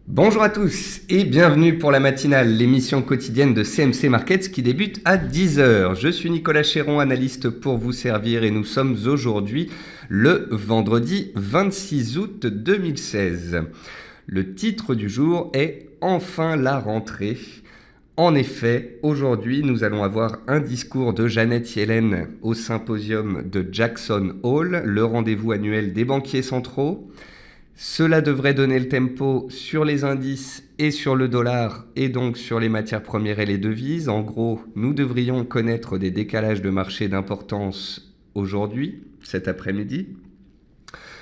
Bonjour à tous et bienvenue pour la matinale, l'émission quotidienne de CMC Markets qui débute à 10 heures. Je suis Nicolas Chéron, analyste pour vous servir et nous sommes aujourd'hui le vendredi 26 août 2016. Le titre du jour est « Enfin la rentrée ». En effet, aujourd'hui, nous allons avoir un discours de Janet Yellen au symposium de Jackson Hole, le rendez-vous annuel des banquiers centraux. Cela devrait donner le tempo sur les indices et sur le dollar et donc sur les matières premières et les devises. En gros, nous devrions connaître des décalages de marché d'importance aujourd'hui, cet après-midi.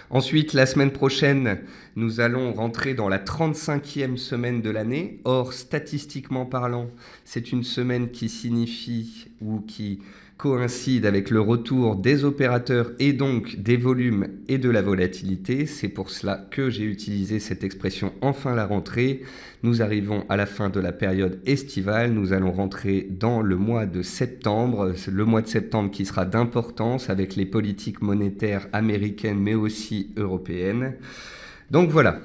Ensuite, la semaine prochaine, nous allons rentrer dans la 35e semaine de l'année. Or, statistiquement parlant, c'est une semaine qui signifie ou qui coïncide avec le retour des opérateurs et donc des volumes et de la volatilité. C'est pour cela que j'ai utilisé cette expression « enfin la rentrée ». Nous arrivons à la fin de la période estivale. Nous allons rentrer dans le mois de septembre. Le mois de septembre qui sera d'importance avec les politiques monétaires américaines mais aussi européennes. Donc voilà.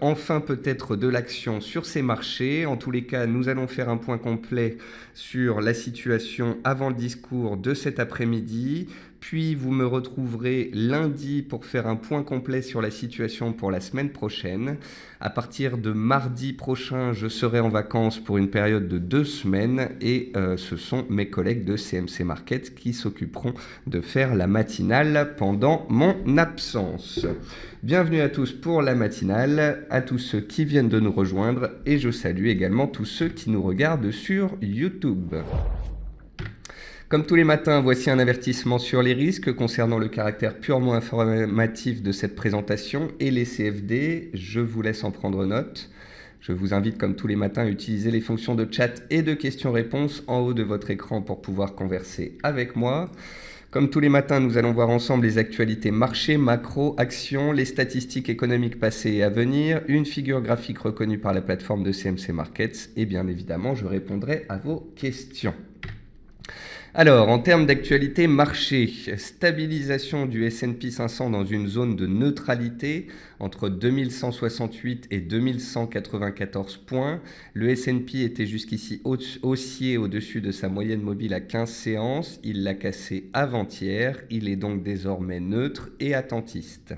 Enfin peut-être de l'action sur ces marchés. En tous les cas, nous allons faire un point complet sur la situation avant le discours de cet après-midi. Puis vous me retrouverez lundi pour faire un point complet sur la situation pour la semaine prochaine. À partir de mardi prochain, je serai en vacances pour une période de 2 semaines et ce sont mes collègues de CMC Markets qui s'occuperont de faire la matinale pendant mon absence. Bienvenue à tous pour la matinale, à tous ceux qui viennent de nous rejoindre et je salue également tous ceux qui nous regardent sur YouTube. Comme tous les matins, voici un avertissement sur les risques concernant le caractère purement informatif de cette présentation et les CFD. Je vous laisse en prendre note. Je vous invite, comme tous les matins, à utiliser les fonctions de chat et de questions-réponses en haut de votre écran pour pouvoir converser avec moi. Comme tous les matins, nous allons voir ensemble les actualités marché, macro, actions, les statistiques économiques passées et à venir, une figure graphique reconnue par la plateforme de CMC Markets et bien évidemment, je répondrai à vos questions. Alors, en termes d'actualité marché, stabilisation du S&P 500 dans une zone de neutralité entre 2168 et 2194 points. Le S&P était jusqu'ici haussier au-dessus de sa moyenne mobile à 15 séances. Il l'a cassé avant-hier. Il est donc désormais neutre et attentiste.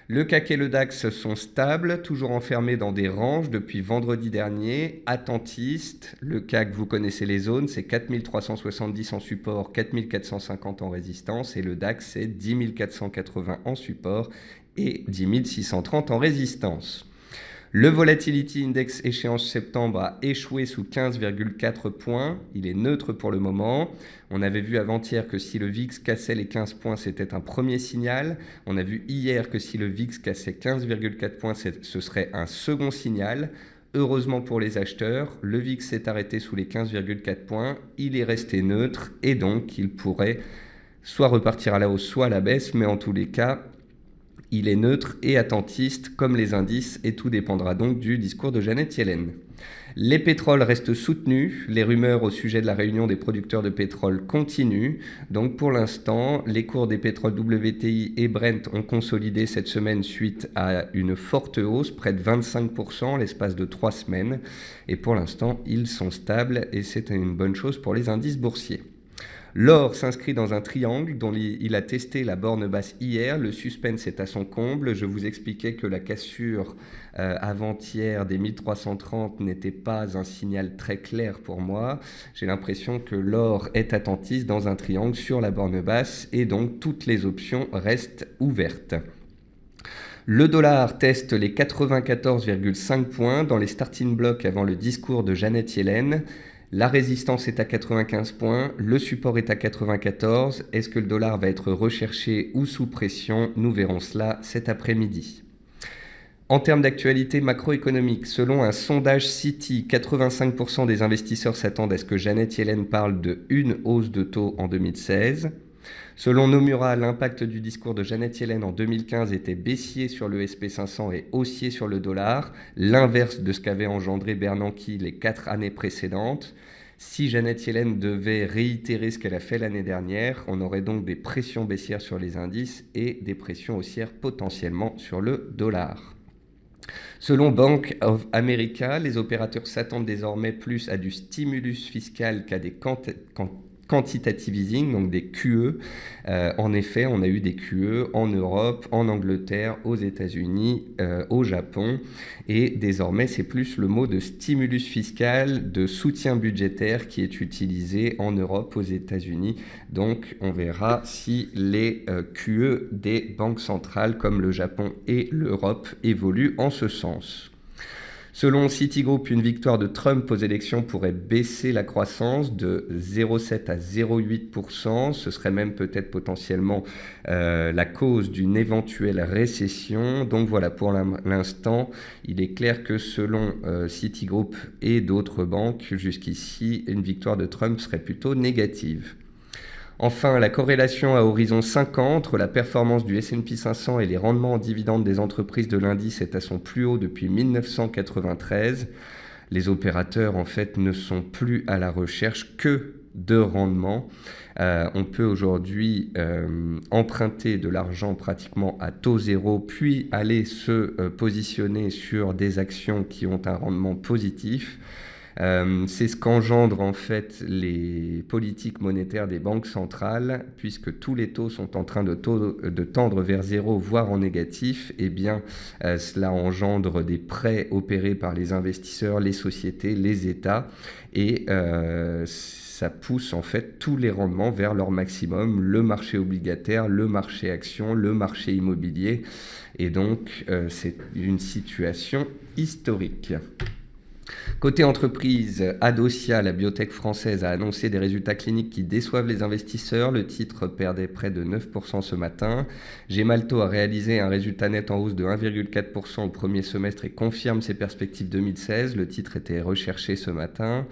Le CAC et le DAX sont stables, toujours enfermés dans des ranges depuis vendredi dernier, attentistes. Le CAC, vous connaissez les zones, c'est 4370 en support, 4450 en résistance, et le DAX, c'est 10 480 en support et 10 630 en résistance. Le Volatility Index échéance septembre a échoué sous 15,4 points. Il est neutre pour le moment. On avait vu avant-hier que si le VIX cassait les 15 points, c'était un premier signal. On a vu hier que si le VIX cassait 15,4 points, ce serait un second signal. Heureusement pour les acheteurs, le VIX s'est arrêté sous les 15,4 points. Il est resté neutre et donc il pourrait soit repartir à la hausse, soit à la baisse. Mais en tous les cas, il est neutre et attentiste comme les indices et tout dépendra donc du discours de Janet Yellen. Les pétroles restent soutenus, les rumeurs au sujet de la réunion des producteurs de pétrole continuent. Donc pour l'instant, les cours des pétroles WTI et Brent ont consolidé cette semaine suite à une forte hausse, près de 25% l'espace de 3 semaines. Et pour l'instant, ils sont stables et c'est une bonne chose pour les indices boursiers. L'or s'inscrit dans un triangle dont il a testé la borne basse hier. Le suspense est à son comble. Je vous expliquais que la cassure avant-hier des 1330 n'était pas un signal très clair pour moi. J'ai l'impression que l'or est attentiste dans un triangle sur la borne basse et donc toutes les options restent ouvertes. Le dollar teste les 94,5 points dans les starting blocks avant le discours de Janet Yellen. La résistance est à 95 points, le support est à 94. Est-ce que le dollar va être recherché ou sous pression? Nous verrons cela cet après-midi. En termes d'actualité macroéconomique, selon un sondage Citi, 85% des investisseurs s'attendent à ce que Janet Yellen parle de une hausse de taux en 2016. Selon Nomura, l'impact du discours de Janet Yellen en 2015 était baissier sur le SP500 et haussier sur le dollar, l'inverse de ce qu'avait engendré Bernanke les 4 années précédentes. Si Janet Yellen devait réitérer ce qu'elle a fait l'année dernière, on aurait donc des pressions baissières sur les indices et des pressions haussières potentiellement sur le dollar. Selon Bank of America, les opérateurs s'attendent désormais plus à du stimulus fiscal qu'à des quantitative easing, donc des QE. En effet, on a eu des QE en Europe, en Angleterre, aux États-Unis, au Japon. Et désormais, c'est plus le mot de stimulus fiscal, de soutien budgétaire qui est utilisé en Europe, aux États-Unis. Donc, on verra si les QE des banques centrales comme le Japon et l'Europe évoluent en ce sens. Selon Citigroup, une victoire de Trump aux élections pourrait baisser la croissance de 0,7 à 0,8%. Ce serait même peut-être potentiellement la cause d'une éventuelle récession. Donc voilà, pour l'instant, il est clair que selon Citigroup et d'autres banques, jusqu'ici, une victoire de Trump serait plutôt négative. Enfin, la corrélation à horizon 5 ans entre la performance du S&P 500 et les rendements en dividendes des entreprises de l'indice est à son plus haut depuis 1993. Les opérateurs, en fait, ne sont plus à la recherche que de rendement. On peut aujourd'hui emprunter de l'argent pratiquement à taux zéro, puis aller se positionner sur des actions qui ont un rendement positif. C'est ce qu'engendrent en fait les politiques monétaires des banques centrales, puisque tous les taux sont en train de tendre vers zéro, voire en négatif. Eh bien, cela engendre des prêts opérés par les investisseurs, les sociétés, les États, et ça pousse en fait tous les rendements vers leur maximum, le marché obligataire, le marché action, le marché immobilier, et donc c'est une situation historique. Côté entreprise, Adocia, la biotech française, a annoncé des résultats cliniques qui déçoivent les investisseurs. Le titre perdait près de 9% ce matin. Gemalto a réalisé un résultat net en hausse de 1,4% au premier semestre et confirme ses perspectives 2016. Le titre était recherché ce matin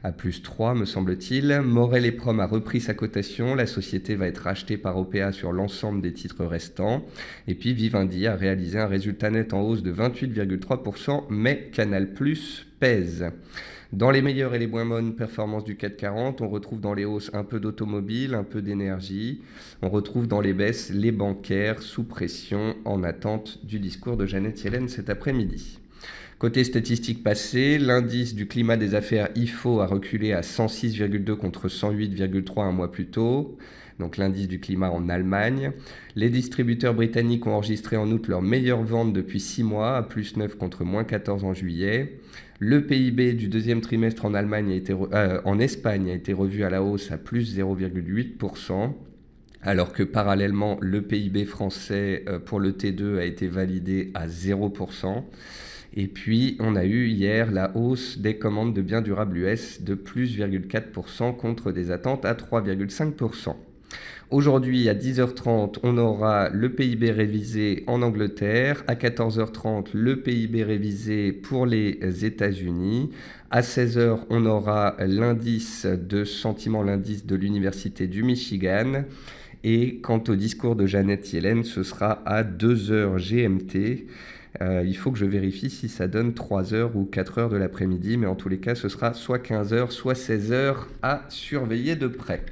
à plus 3, me semble-t-il. Morel et Prom a repris sa cotation. La société va être rachetée par OPA sur l'ensemble des titres restants. Et puis Vivendi a réalisé un résultat net en hausse de 28,3%, mais Canal+ pèse. Dans les meilleures et les moins bonnes performances du CAC 40, on retrouve dans les hausses un peu d'automobile, un peu d'énergie. On retrouve dans les baisses les bancaires sous pression en attente du discours de Janet Yellen cet après-midi. Côté statistiques passées, l'indice du climat des affaires IFO a reculé à 106,2 contre 108,3 un mois plus tôt. Donc l'indice du climat en Allemagne. Les distributeurs britanniques ont enregistré en août leur meilleure vente depuis 6 mois, à plus 9 contre moins 14 en juillet. Le PIB du deuxième trimestre en Espagne a été revu à la hausse à plus 0,8%. Alors que parallèlement, le PIB français pour le T2 a été validé à 0%. Et puis, on a eu hier la hausse des commandes de biens durables US de plus 0,4% contre des attentes à 3,5%. Aujourd'hui, à 10h30, on aura le PIB révisé en Angleterre. À 14h30, le PIB révisé pour les États-Unis. À 16h, on aura l'indice de sentiment, l'indice de l'Université du Michigan. Et quant au discours de Janet Yellen, ce sera à 2h GMT. Il faut que je vérifie si ça donne 3h ou 4h de l'après-midi, mais en tous les cas, ce sera soit 15h, soit 16h à surveiller de près.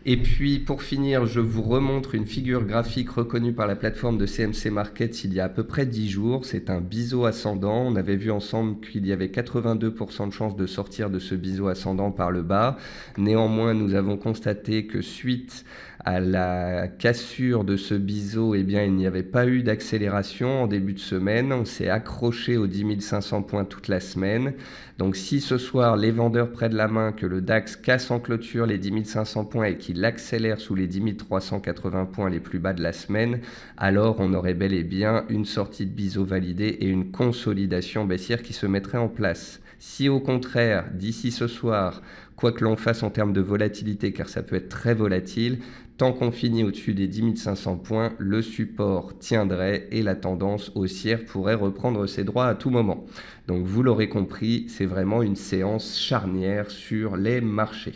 Et puis, pour finir, je vous remontre une figure graphique reconnue par la plateforme de CMC Markets il y a à peu près 10 jours. C'est un biseau ascendant. On avait vu ensemble qu'il y avait 82% de chances de sortir de ce biseau ascendant par le bas. Néanmoins, nous avons constaté que suite à la cassure de ce biseau, eh bien, il n'y avait pas eu d'accélération en début de semaine. On s'est accroché aux 10 500 points toute la semaine. Donc si ce soir, les vendeurs prennent la main, que le DAX casse en clôture les 10 500 points et qu'il accélère sous les 10 380 points les plus bas de la semaine, alors on aurait bel et bien une sortie de biseau validée et une consolidation baissière qui se mettrait en place. Si au contraire, d'ici ce soir, quoi que l'on fasse en termes de volatilité, car ça peut être très volatile, tant qu'on finit au-dessus des 10 500 points, le support tiendrait et la tendance haussière pourrait reprendre ses droits à tout moment. Donc vous l'aurez compris, c'est vraiment une séance charnière sur les marchés.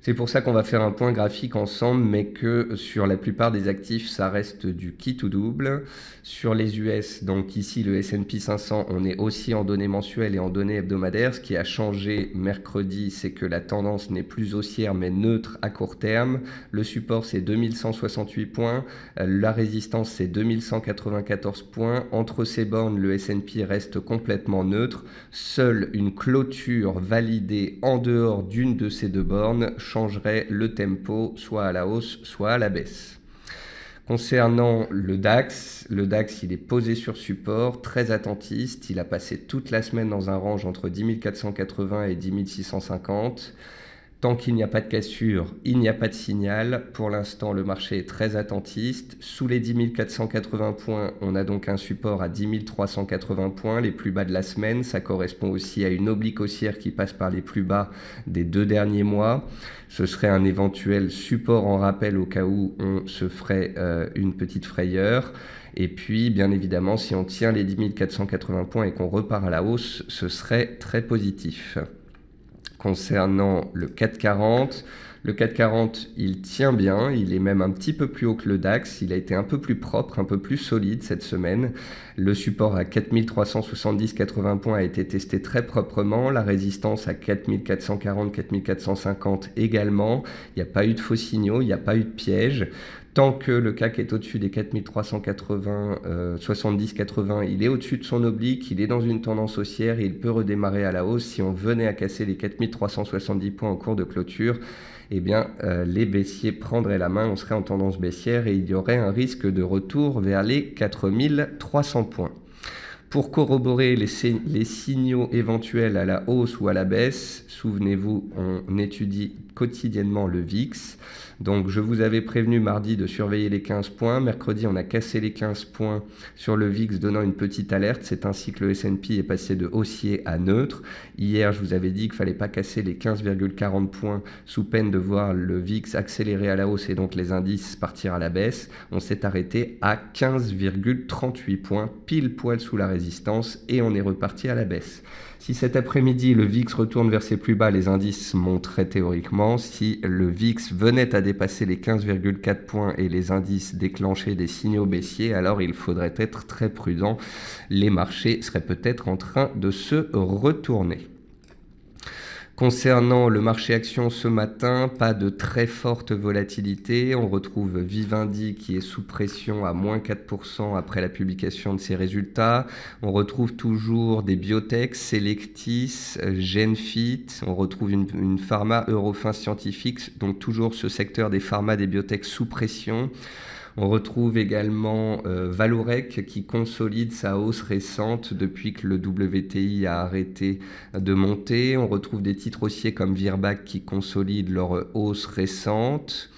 C'est pour ça qu'on va faire un point graphique ensemble, mais que sur la plupart des actifs, ça reste du qui tout double. Sur les US, donc ici le S&P 500, on est aussi en données mensuelles et en données hebdomadaires. Ce qui a changé mercredi, c'est que la tendance n'est plus haussière mais neutre à court terme. Le support, c'est 2168 points. La résistance, c'est 2194 points. Entre ces bornes, le S&P reste complètement neutre. Seule une clôture validée en dehors d'une de ces deux bornes changerait le tempo soit à la hausse, soit à la baisse. Concernant le DAX, il est posé sur support, très attentiste. Il a passé toute la semaine dans un range entre 10 480 et 10 650. Tant qu'il n'y a pas de cassure, il n'y a pas de signal. Pour l'instant, le marché est très attentiste. Sous les 10 480 points, on a donc un support à 10 380 points, les plus bas de la semaine. Ça correspond aussi à une oblique haussière qui passe par les plus bas des 2 derniers mois. Ce serait un éventuel support en rappel au cas où on se ferait une petite frayeur. Et puis, bien évidemment, si on tient les 10 480 points et qu'on repart à la hausse, ce serait très positif. Concernant le CAC 40, le CAC 40, il tient bien, il est même un petit peu plus haut que le DAX, il a été un peu plus propre, un peu plus solide cette semaine. Le support à 4370,80 points a été testé très proprement, la résistance à 4440, 4450 également. Il n'y a pas eu de faux signaux, il n'y a pas eu de piège. Tant que le CAC est au-dessus des 4380, 70-80, il est au-dessus de son oblique, il est dans une tendance haussière et il peut redémarrer à la hausse. Si on venait à casser les 4370 points en cours de clôture, eh bien, les baissiers prendraient la main, on serait en tendance baissière et il y aurait un risque de retour vers les 4300 points. Pour corroborer les signaux éventuels à la hausse ou à la baisse, souvenez-vous, on étudie quotidiennement le VIX. Donc je vous avais prévenu mardi de surveiller les 15 points. Mercredi, on a cassé les 15 points sur le VIX, donnant une petite alerte. C'est ainsi que le S&P est passé de haussier à neutre. Hier, je vous avais dit qu'il ne fallait pas casser les 15,40 points sous peine de voir le VIX accélérer à la hausse et donc les indices partir à la baisse. On s'est arrêté à 15,38 points, pile poil sous la résistance, et on est reparti à la baisse. Si cet après-midi, le VIX retourne vers ses plus bas, les indices monteraient théoriquement. Si le VIX venait à dépasser les 15,4 points et les indices déclenchaient des signaux baissiers, alors il faudrait être très prudent. Les marchés seraient peut-être en train de se retourner. Concernant le marché action ce matin, pas de très forte volatilité. On retrouve Vivendi qui est sous pression à moins 4% après la publication de ses résultats. On retrouve toujours des biotech, Selectis, Genfit. On retrouve une pharma Eurofins Scientifique, donc toujours ce secteur des pharma, des biotech sous pression. On retrouve également Valorec qui consolide sa hausse récente depuis que le WTI a arrêté de monter. On retrouve des titres haussiers comme Virbac qui consolident leur hausse récente.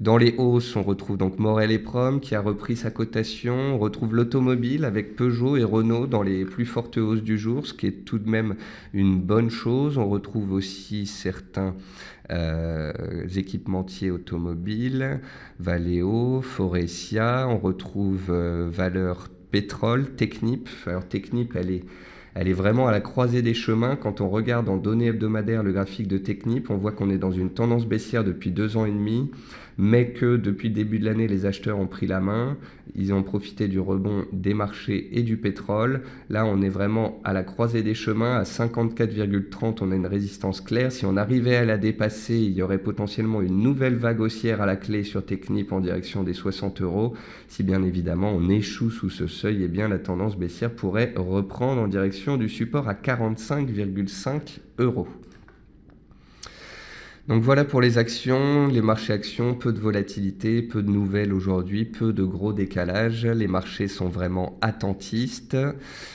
Dans les hausses, on retrouve donc Morel et Prom qui a repris sa cotation. On retrouve l'automobile avec Peugeot et Renault dans les plus fortes hausses du jour, ce qui est tout de même une bonne chose. On retrouve aussi certains équipementiers automobiles, Valeo, Forestia. On retrouve Valeur Pétrole, Technip. Alors Technip, elle est vraiment à la croisée des chemins. Quand on regarde en données hebdomadaires le graphique de Technip, on voit qu'on est dans une tendance baissière depuis 2 ans et demi, mais que depuis le début de l'année, les acheteurs ont pris la main. Ils ont profité du rebond des marchés et du pétrole. Là, on est vraiment à la croisée des chemins. À 54,30, on a une résistance claire. Si on arrivait à la dépasser, il y aurait potentiellement une nouvelle vague haussière à la clé sur Technip en direction des 60 €. Si bien évidemment on échoue sous ce seuil, eh bien la tendance baissière pourrait reprendre en direction du support à 45,5 €. Donc voilà pour les actions, les marchés actions, peu de volatilité, peu de nouvelles aujourd'hui, peu de gros décalages. Les marchés sont vraiment attentistes.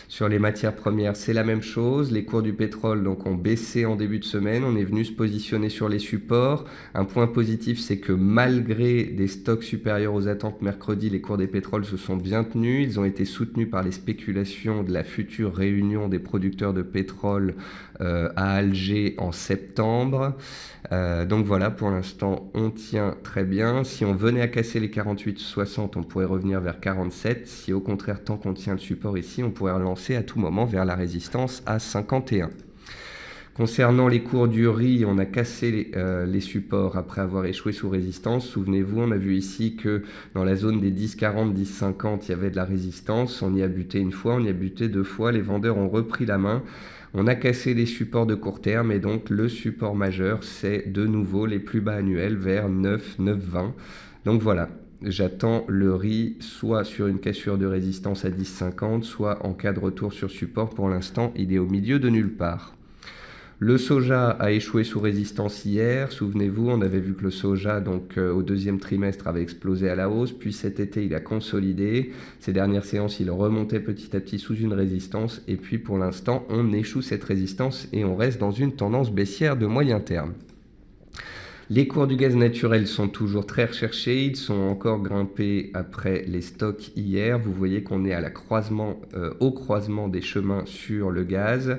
Sur les matières premières, c'est la même chose. Les cours du pétrole donc, ont baissé en début de semaine. On est venu se positionner sur les supports. Un point positif, c'est que malgré des stocks supérieurs aux attentes mercredi, les cours des pétroles se sont bien tenus. Ils ont été soutenus par les spéculations de la future réunion des producteurs de pétrole à Alger en septembre. Donc voilà, pour l'instant, on tient très bien. Si on venait à casser les 48,60, on pourrait revenir vers 47. Si au contraire, tant qu'on tient le support ici, on pourrait relancer à tout moment vers la résistance à 51. Concernant les cours du riz, on a cassé les supports après avoir échoué sous résistance. Souvenez-vous, on a vu ici que dans la zone des 10,40, 10,50, il y avait de la résistance. On y a buté une fois, on y a buté deux fois. Les vendeurs ont repris la main. On a cassé les supports de court terme et donc le support majeur, c'est de nouveau les plus bas annuels vers 9, 9,20. Donc voilà. J'attends le riz soit sur une cassure de résistance à 10,50, soit en cas de retour sur support. Pour l'instant, il est au milieu de nulle part. Le soja a échoué sous résistance hier. Souvenez-vous, on avait vu que le soja, au deuxième trimestre, avait explosé à la hausse. Puis cet été, il a consolidé. Ces dernières séances, il remontait petit à petit sous une résistance. Et puis pour l'instant, on échoue cette résistance et on reste dans une tendance baissière de moyen terme. Les cours du gaz naturel sont toujours très recherchés, ils sont encore grimpés après les stocks hier. Vous voyez qu'on est au croisement des chemins sur le gaz.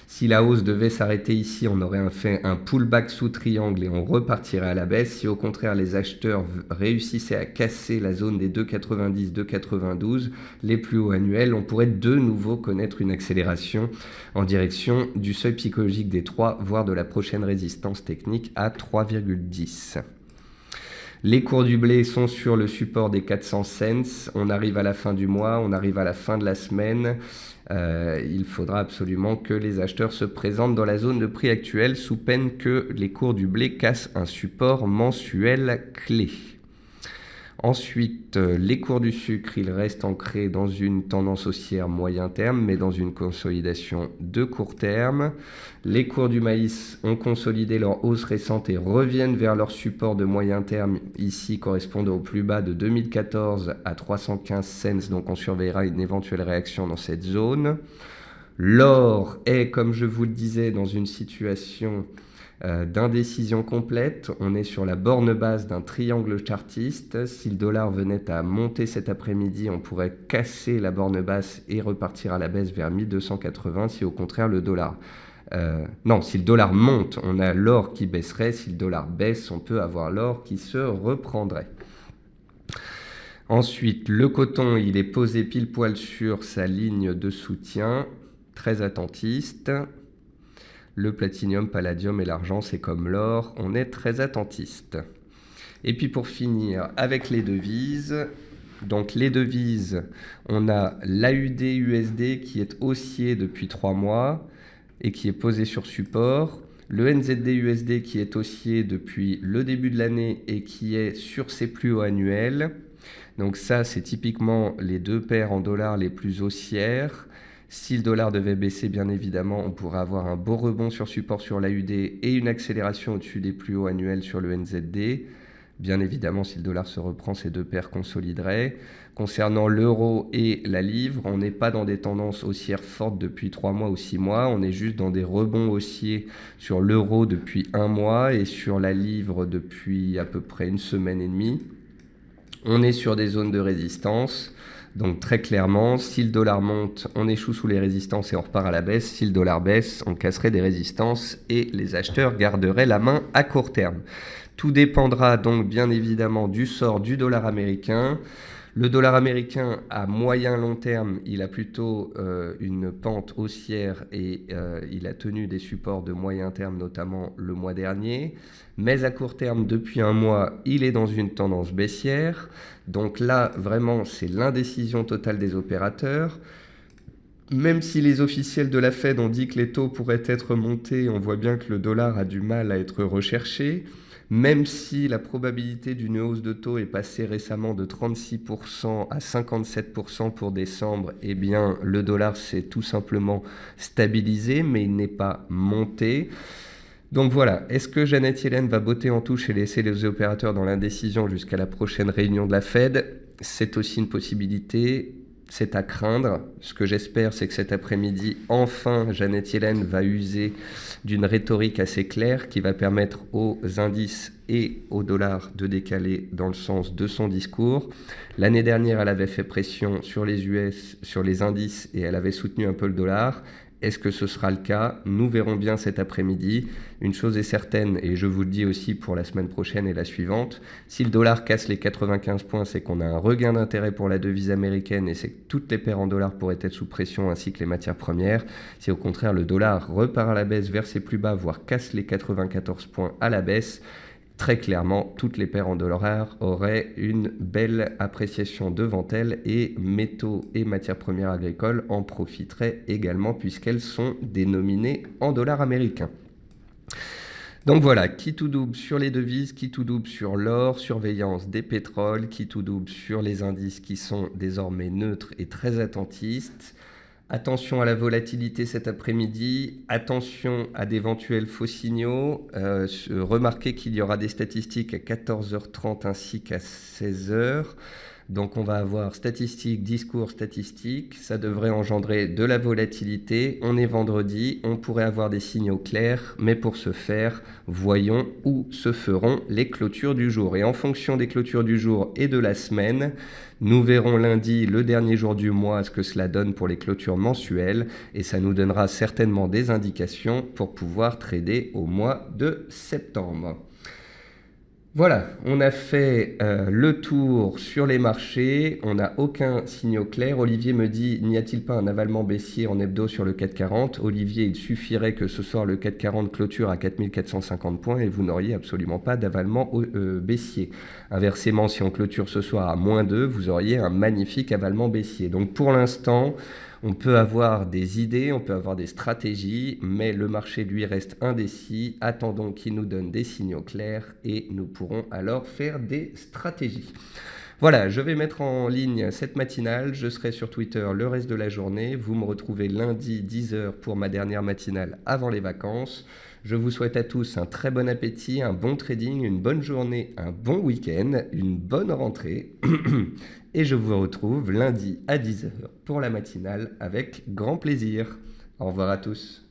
Si la hausse devait s'arrêter ici, on aurait fait un pullback sous triangle et on repartirait à la baisse. Si au contraire les acheteurs réussissaient à casser la zone des 2,90, 2,92, les plus hauts annuels, on pourrait de nouveau connaître une accélération en direction du seuil psychologique des 3, voire de la prochaine résistance technique à 3,10. Les cours du blé sont sur le support des 400 cents. On arrive à la fin du mois, on arrive à la fin de la semaine. Il faudra absolument que les acheteurs se présentent dans la zone de prix actuelle sous peine que les cours du blé cassent un support mensuel clé. Ensuite, les cours du sucre, ils restent ancrés dans une tendance haussière moyen terme, mais dans une consolidation de court terme. Les cours du maïs ont consolidé leur hausse récente et reviennent vers leur support de moyen terme, ici correspondant au plus bas de 2014 à 315 cents, donc on surveillera une éventuelle réaction dans cette zone. L'or est, comme je vous le disais, dans une situation d'indécision complète. On est sur la borne basse d'un triangle chartiste. Si le dollar venait à monter cet après-midi, on pourrait casser la borne basse et repartir à la baisse vers 1280. Si au contraire si le dollar monte, on a l'or qui baisserait. Si le dollar baisse, on peut avoir l'or qui se reprendrait. Ensuite, le coton, il est posé pile poil sur sa ligne de soutien, très attentiste. Le platinium, palladium et l'argent, c'est comme l'or, on est très attentiste. Et puis pour finir, avec les devises, donc les devises, on a l'AUD-USD qui est haussier depuis 3 mois et qui est posé sur support. Le NZD-USD qui est haussier depuis le début de l'année et qui est sur ses plus hauts annuels. Donc ça, c'est typiquement les deux paires en dollars les plus haussières. Si le dollar devait baisser, bien évidemment, on pourrait avoir un beau rebond sur support sur l'AUD et une accélération au-dessus des plus hauts annuels sur le NZD. Bien évidemment, si le dollar se reprend, ces deux paires consolideraient. Concernant l'euro et la livre, on n'est pas dans des tendances haussières fortes depuis 3 mois ou 6 mois. On est juste dans des rebonds haussiers sur l'euro depuis 1 mois et sur la livre depuis à peu près 1 semaine et demie. On est sur des zones de résistance. Donc très clairement, si le dollar monte, on échoue sous les résistances et on repart à la baisse. Si le dollar baisse, on casserait des résistances et les acheteurs garderaient la main à court terme. Tout dépendra donc bien évidemment du sort du dollar américain. Le dollar américain à moyen-long terme, il a plutôt une pente haussière et il a tenu des supports de moyen terme, notamment le mois dernier. Mais à court terme, depuis 1 mois, il est dans une tendance baissière. Donc là, vraiment, c'est l'indécision totale des opérateurs. Même si les officiels de la Fed ont dit que les taux pourraient être montés, on voit bien que le dollar a du mal à être recherché. Même si la probabilité d'une hausse de taux est passée récemment de 36% à 57% pour décembre, eh bien le dollar s'est tout simplement stabilisé, mais il n'est pas monté. Donc voilà, est-ce que Janet Yellen va botter en touche et laisser les opérateurs dans l'indécision jusqu'à la prochaine réunion de la Fed? C'est aussi une possibilité. C'est à craindre. Ce que j'espère, c'est que cet après-midi, enfin, Janet Yellen va user d'une rhétorique assez claire qui va permettre aux indices et au dollar de décaler dans le sens de son discours. L'année dernière, elle avait fait pression sur les US, sur les indices, et elle avait soutenu un peu le dollar. Est-ce que ce sera le cas? Nous verrons bien cet après-midi. Une chose est certaine, et je vous le dis aussi pour la semaine prochaine et la suivante, si le dollar casse les 95 points, c'est qu'on a un regain d'intérêt pour la devise américaine et c'est que toutes les paires en dollars pourraient être sous pression ainsi que les matières premières. Si au contraire le dollar repart à la baisse vers ses plus bas, voire casse les 94 points à la baisse, très clairement, toutes les paires en dollars auraient une belle appréciation devant elles et métaux et matières premières agricoles en profiteraient également puisqu'elles sont dénominées en dollars américains. Donc voilà, qui tout double sur les devises, qui tout double sur l'or, surveillance des pétroles, qui tout double sur les indices qui sont désormais neutres et très attentistes. Attention à la volatilité cet après-midi, attention à d'éventuels faux signaux. Remarquez qu'il y aura des statistiques à 14h30 ainsi qu'à 16h. Donc on va avoir statistiques, discours, statistiques. Ça devrait engendrer de la volatilité. On est vendredi, on pourrait avoir des signaux clairs. Mais pour ce faire, voyons où se feront les clôtures du jour. Et en fonction des clôtures du jour et de la semaine, nous verrons lundi, le dernier jour du mois, ce que cela donne pour les clôtures mensuelles. Et ça nous donnera certainement des indications pour pouvoir trader au mois de septembre. Voilà, on a fait le tour sur les marchés, on n'a aucun signal clair. Olivier me dit, n'y a-t-il pas un avalement baissier en hebdo sur le CAC 40? Olivier, il suffirait que ce soir le CAC 40 clôture à 4450 points et vous n'auriez absolument pas d'avalement baissier. Inversement, si on clôture ce soir à -2, vous auriez un magnifique avalement baissier. Donc pour l'instant, on peut avoir des idées, on peut avoir des stratégies, mais le marché, lui, reste indécis. Attendons qu'il nous donne des signaux clairs et nous pourrons alors faire des stratégies. Voilà, je vais mettre en ligne cette matinale. Je serai sur Twitter le reste de la journée. Vous me retrouvez lundi 10h pour ma dernière matinale avant les vacances. Je vous souhaite à tous un très bon appétit, un bon trading, une bonne journée, un bon week-end, une bonne rentrée. Et je vous retrouve lundi à 10h pour la matinale avec grand plaisir. Au revoir à tous.